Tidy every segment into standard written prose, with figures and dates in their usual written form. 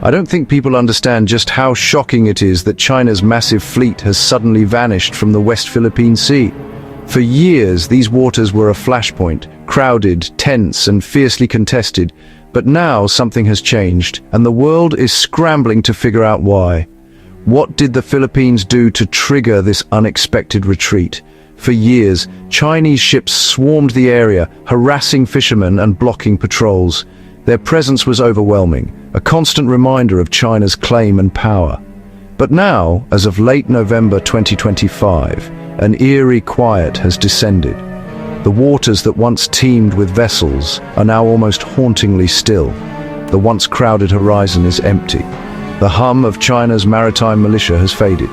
I don't think people understand just how shocking it is that China's massive fleet has suddenly vanished from the West Philippine Sea. For years, these waters were a flashpoint, crowded, tense, and fiercely contested. But now something has changed, and the world is scrambling to figure out why. What did the Philippines do to trigger this unexpected retreat? For years, Chinese ships swarmed the area, harassing fishermen and blocking patrols. Their presence was overwhelming, a constant reminder of China's claim and power. But now, as of late November 2025, an eerie quiet has descended. The waters that once teemed with vessels are now almost hauntingly still. The once crowded horizon is empty. The hum of China's maritime militia has faded.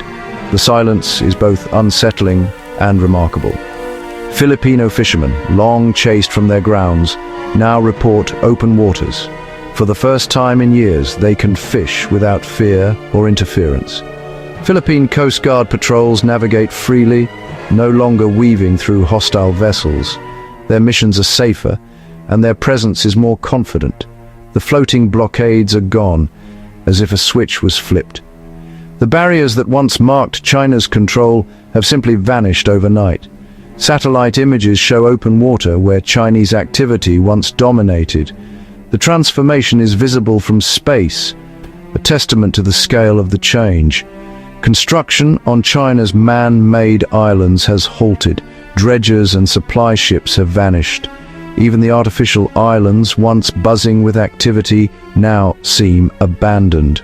The silence is both unsettling and remarkable. Filipino fishermen, long chased from their grounds, now report open waters. For the first time in years, they can fish without fear or interference. Philippine Coast Guard patrols navigate freely, no longer weaving through hostile vessels. Their missions are safer, and their presence is more confident. The floating blockades are gone, as if a switch was flipped. The barriers that once marked China's control have simply vanished overnight. Satellite images show open water where Chinese activity once dominated. The transformation is visible from space, a testament to the scale of the change. Construction on China's man-made islands has halted. Dredgers and supply ships have vanished. Even the artificial islands, once buzzing with activity, now seem abandoned.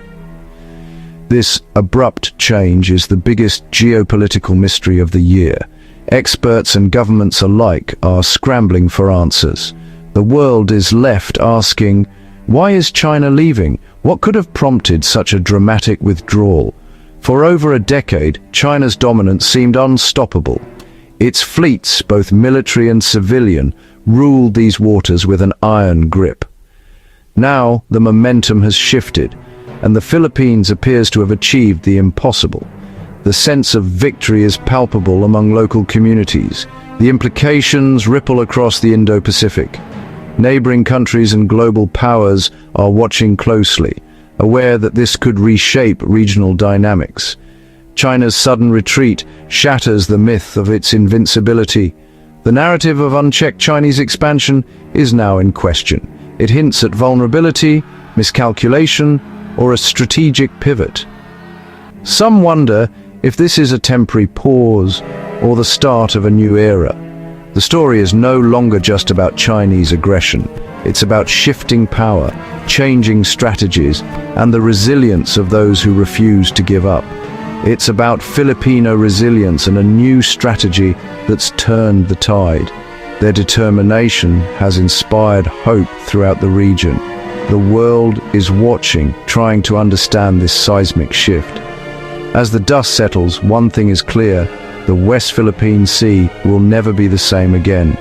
This abrupt change is the biggest geopolitical mystery of the year. Experts and governments alike are scrambling for answers. The world is left asking, why is China leaving? What could have prompted such a dramatic withdrawal? For over a decade, China's dominance seemed unstoppable. Its fleets, both military and civilian, ruled these waters with an iron grip. Now, the momentum has shifted, and the Philippines appears to have achieved the impossible. The sense of victory is palpable among local communities. The implications ripple across the Indo-Pacific. Neighboring countries and global powers are watching closely, aware that this could reshape regional dynamics. China's sudden retreat shatters the myth of its invincibility. The narrative of unchecked Chinese expansion is now in question. It hints at vulnerability, miscalculation, or a strategic pivot. Some wonder if this is a temporary pause or the start of a new era. The story is no longer just about Chinese aggression. It's about shifting power, changing strategies, and the resilience of those who refuse to give up. It's about Filipino resilience and a new strategy that's turned the tide. Their determination has inspired hope throughout the region. The world is watching, trying to understand this seismic shift. As the dust settles, one thing is clear: the West Philippine Sea will never be the same again.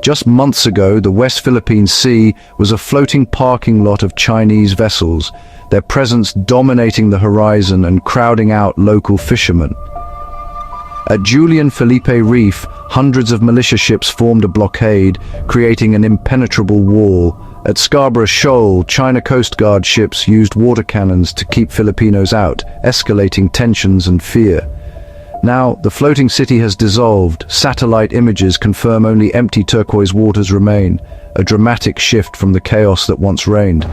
Just months ago, the West Philippine Sea was a floating parking lot of Chinese vessels, their presence dominating the horizon and crowding out local fishermen. At Julian Felipe Reef, hundreds of militia ships formed a blockade, creating an impenetrable wall. At Scarborough Shoal, China Coast Guard ships used water cannons to keep Filipinos out, escalating tensions and fear. Now, the floating city has dissolved. Satellite images confirm only empty turquoise waters remain, a dramatic shift from the chaos that once reigned.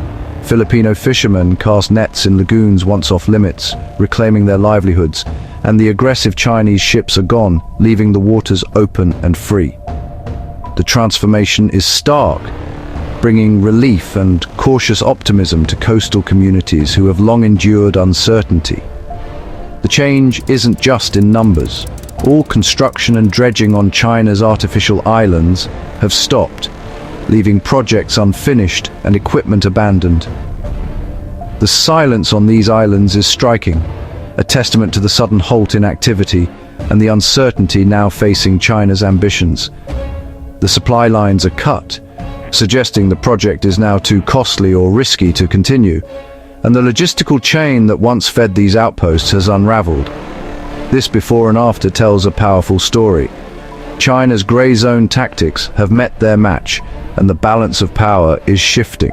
Filipino fishermen cast nets in lagoons once off limits, reclaiming their livelihoods, and the aggressive Chinese ships are gone, leaving the waters open and free. The transformation is stark, bringing relief and cautious optimism to coastal communities who have long endured uncertainty. The change isn't just in numbers. All construction and dredging on China's artificial islands have stopped, leaving projects unfinished and equipment abandoned. The silence on these islands is striking, a testament to the sudden halt in activity and the uncertainty now facing China's ambitions. The supply lines are cut, suggesting the project is now too costly or risky to continue, and the logistical chain that once fed these outposts has unraveled. This before and after tells a powerful story. China's gray zone tactics have met their match, and the balance of power is shifting.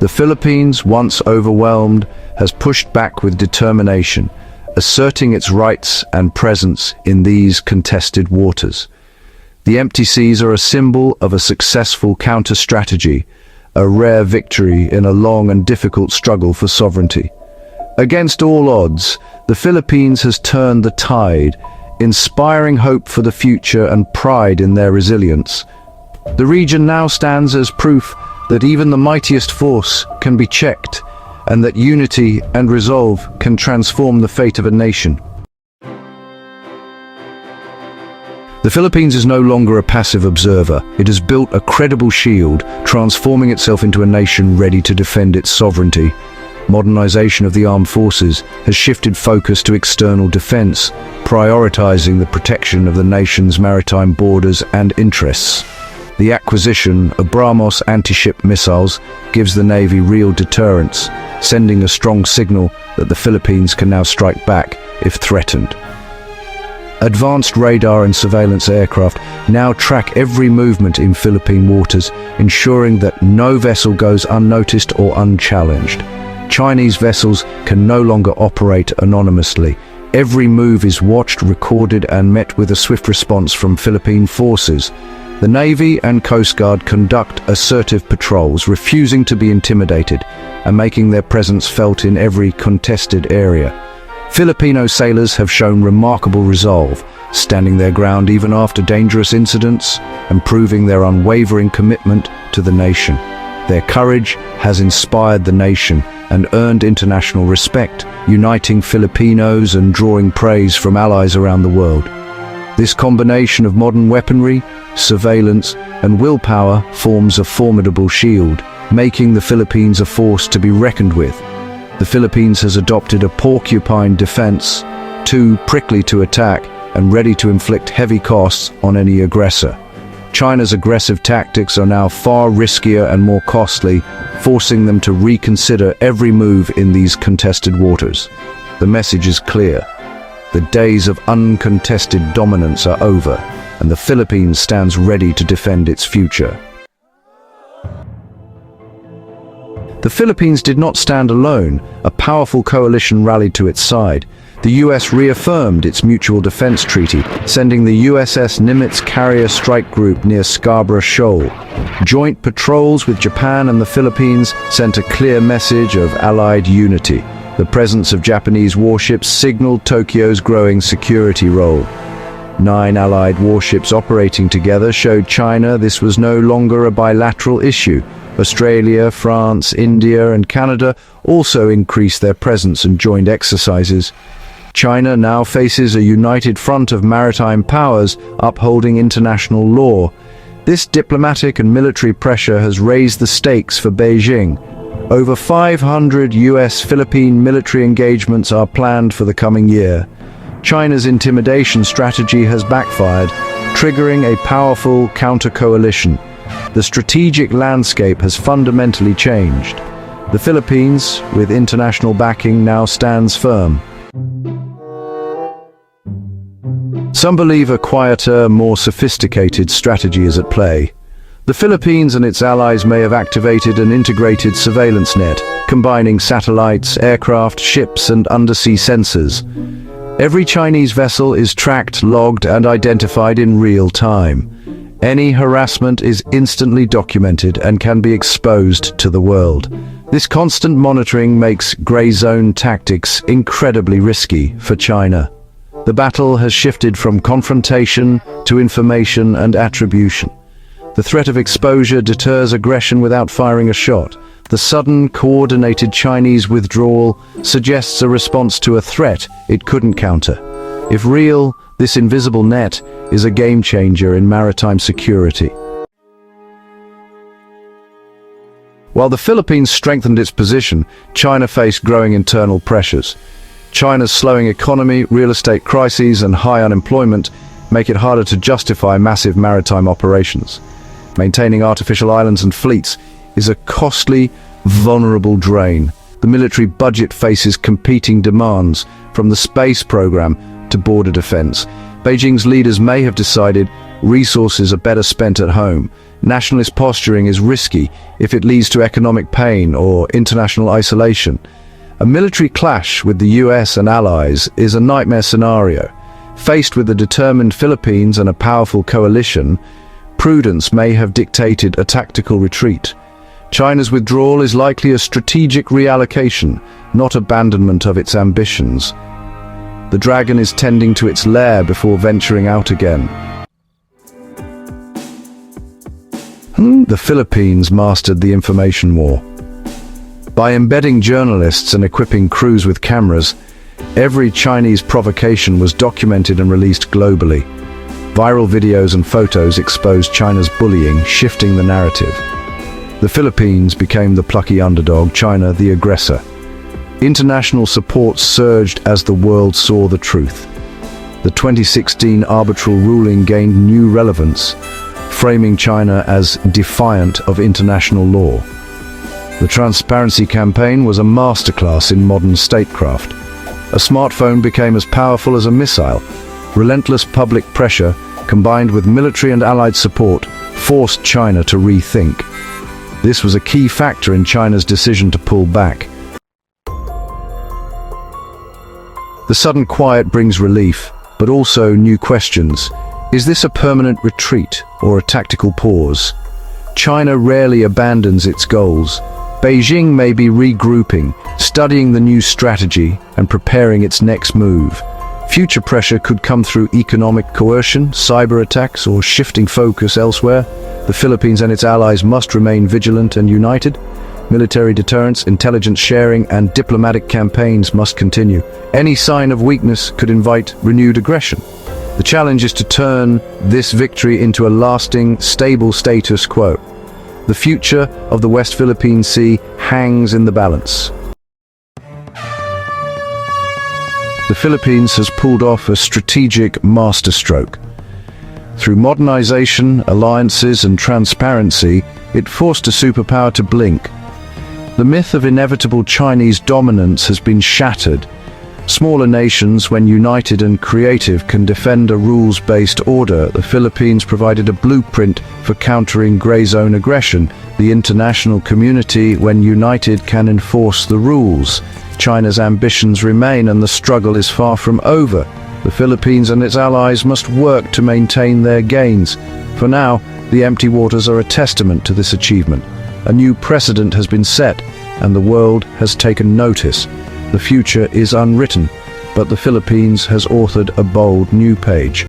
The Philippines, once overwhelmed, has pushed back with determination, asserting its rights and presence in these contested waters. The empty seas are a symbol of a successful counter-strategy, a rare victory in a long and difficult struggle for sovereignty. Against all odds, the Philippines has turned the tide, inspiring hope for the future and pride in their resilience. The region now stands as proof that even the mightiest force can be checked, and that unity and resolve can transform the fate of a nation. The Philippines is no longer a passive observer. It has built a credible shield, transforming itself into a nation ready to defend its sovereignty. Modernization of the armed forces has shifted focus to external defense, prioritizing the protection of the nation's maritime borders and interests. The acquisition of BrahMos anti-ship missiles gives the Navy real deterrence, sending a strong signal that the Philippines can now strike back if threatened. Advanced radar and surveillance aircraft now track every movement in Philippine waters, ensuring that no vessel goes unnoticed or unchallenged. Chinese vessels can no longer operate anonymously. Every move is watched, recorded, and met with a swift response from Philippine forces. The Navy and Coast Guard conduct assertive patrols, refusing to be intimidated and making their presence felt in every contested area. Filipino sailors have shown remarkable resolve, standing their ground even after dangerous incidents and proving their unwavering commitment to the nation. Their courage has inspired the nation and earned international respect, uniting Filipinos and drawing praise from allies around the world. This combination of modern weaponry, surveillance, and willpower forms a formidable shield, making the Philippines a force to be reckoned with. The Philippines has adopted a porcupine defense, too prickly to attack and ready to inflict heavy costs on any aggressor. China's aggressive tactics are now far riskier and more costly, forcing them to reconsider every move in these contested waters. The message is clear. The days of uncontested dominance are over, and the Philippines stands ready to defend its future. The Philippines did not stand alone. A powerful coalition rallied to its side. The US reaffirmed its mutual defense treaty, sending the USS Nimitz carrier strike group near Scarborough Shoal. Joint patrols with Japan and the Philippines sent a clear message of allied unity. The presence of Japanese warships signaled Tokyo's growing security role. 9 allied warships operating together showed China this was no longer a bilateral issue. Australia, France, India, and Canada also increased their presence and joined exercises. China now faces a united front of maritime powers upholding international law. This diplomatic and military pressure has raised the stakes for Beijing. Over 500 US-Philippine military engagements are planned for the coming year. China's intimidation strategy has backfired, triggering a powerful counter-coalition. The strategic landscape has fundamentally changed. The Philippines, with international backing, now stands firm. Some believe a quieter, more sophisticated strategy is at play. The Philippines and its allies may have activated an integrated surveillance net, combining satellites, aircraft, ships, and undersea sensors. Every Chinese vessel is tracked, logged, and identified in real time. Any harassment is instantly documented and can be exposed to the world. This constant monitoring makes gray zone tactics incredibly risky for China. The battle has shifted from confrontation to information and attribution. The threat of exposure deters aggression without firing a shot. The sudden, coordinated Chinese withdrawal suggests a response to a threat it couldn't counter. If real, this invisible net is a game-changer in maritime security. While the Philippines strengthened its position, China faced growing internal pressures. China's slowing economy, real estate crises, and high unemployment make it harder to justify massive maritime operations. Maintaining artificial islands and fleets is a costly, vulnerable drain. The military budget faces competing demands, from the space program to border defense. Beijing's leaders may have decided resources are better spent at home. Nationalist posturing is risky if it leads to economic pain or international isolation. A military clash with the US and allies is a nightmare scenario. Faced with the determined Philippines and a powerful coalition, prudence may have dictated a tactical retreat. China's withdrawal is likely a strategic reallocation, not abandonment of its ambitions. The dragon is tending to its lair before venturing out again. The Philippines mastered the information war. By embedding journalists and equipping crews with cameras, every Chinese provocation was documented and released globally. Viral videos and photos exposed China's bullying, shifting the narrative. The Philippines became the plucky underdog, China the aggressor. International support surged as the world saw the truth. The 2016 arbitral ruling gained new relevance, framing China as defiant of international law. The transparency campaign was a masterclass in modern statecraft. A smartphone became as powerful as a missile. Relentless public pressure, combined with military and allied support, forced China to rethink. This was a key factor in China's decision to pull back. The sudden quiet brings relief, but also new questions. Is this a permanent retreat or a tactical pause? China rarely abandons its goals. Beijing may be regrouping, studying the new strategy and preparing its next move. Future pressure could come through economic coercion, cyber attacks, or shifting focus elsewhere. The Philippines and its allies must remain vigilant and united. Military deterrence, intelligence sharing, and diplomatic campaigns must continue. Any sign of weakness could invite renewed aggression. The challenge is to turn this victory into a lasting, stable status quo. The future of the West Philippine Sea hangs in the balance. The Philippines has pulled off a strategic masterstroke. Through modernization, alliances, and transparency, it forced a superpower to blink. The myth of inevitable Chinese dominance has been shattered. Smaller nations, when united and creative, can defend a rules-based order. The Philippines provided a blueprint for countering gray zone aggression. The international community, when united, can enforce the rules. China's ambitions remain, and the struggle is far from over. The Philippines and its allies must work to maintain their gains. For now, the empty waters are a testament to this achievement. A new precedent has been set, and the world has taken notice. The future is unwritten, but the Philippines has authored a bold new page.